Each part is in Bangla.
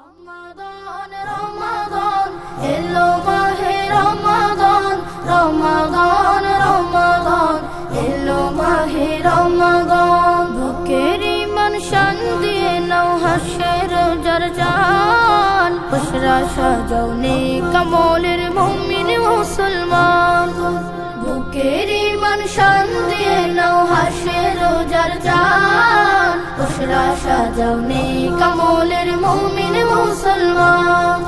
রমাদান রমাদান এলো মাহে রমাদান রমাদান রমাদান এলো মাহে রমাদান বুকের ইমান শান্তি নাও হাসের জারজান বশরা সাজাও নেক আমলের মুমিন মুসলমান বুকের ইমান শান্তি নাও হাসের জারজান বশরা সাজাও নেক আমলের মুমিন মুসলমান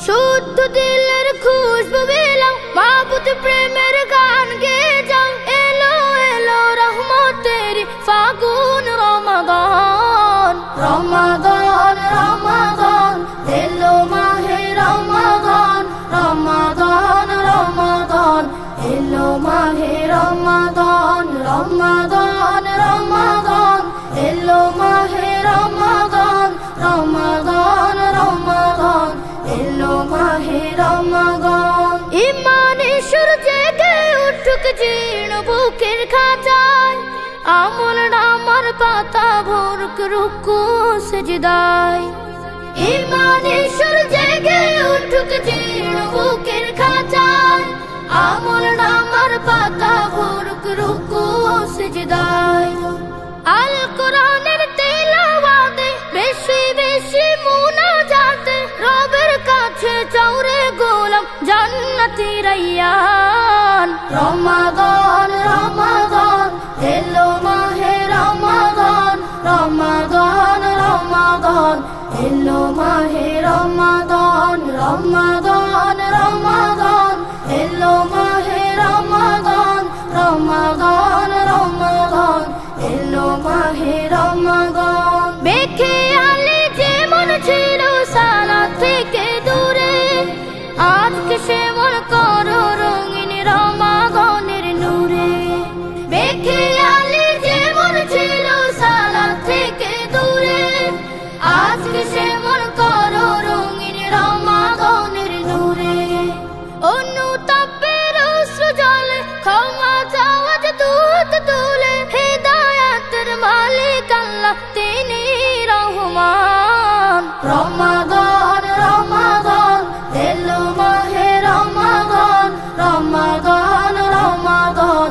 শুদ্ধ দিলের খুশবু বিলাও মাবুদ প্রেমের গান গেয়ে যাও এলো এলো রহমতের ফাগুন রমাদান রমাদান রমাদান এলো মাহে রমাদান রমাদান রমাদান এলো মাহে রমাদান রমাদান রমাদান এলো মাহে রমাদান রমাদান রমাদান এলো মাহে রমাদান ইমানে সূর্যে গে উঠুক জীর্ণ বুকের খাঁচায় আমল নামার পাতা ভরুক রুকু সিজদায় ইমানে সূর্যে গে উঠুক জীর্ণ বুকের খাঁচায় আমল নামার পাতা ভরুক রুকু সিজদায় আল কোরআনের তেলাওয়াতে বেশি বেশি মুনাজাতে রবের কাছে চাওরে গোলাম জান্নাতি রাইয়ান রমাদান রমাদান এলো মাহে রমাদান রমাদান রমাদান এলো মাহে রমাদান রমাদান রমাদান এলো মাহে রমাদান রমাদান রমাদান এলো মাহে রমাদান বেখে আলে যেমন ছিল সালা থেকে দূরে আজকে সেমন করো রঙিন রমাদানের নূরে বেখে আলে যেমন ছিল সালা থেকে দূরে আজকে সেমন করো রঙিন রমাদানের নূরে অনুতাপের অশ্রু জলে ক্ষমা চাওয়া যে দুধ তুলে হেদায়াতের মালিক আল্লাহ তিনি রহমান রমাদান রমাদান এলো মাহে রমাদান রমাদান রমাদান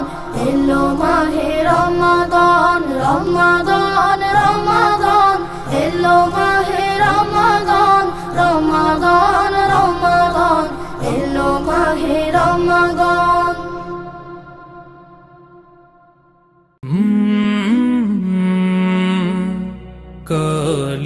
এলো মাহে রমাদান রমাদান রমাদান এলো মাহে রমাদান রমাদান রমাদান এলো মাহে রমাদান কাল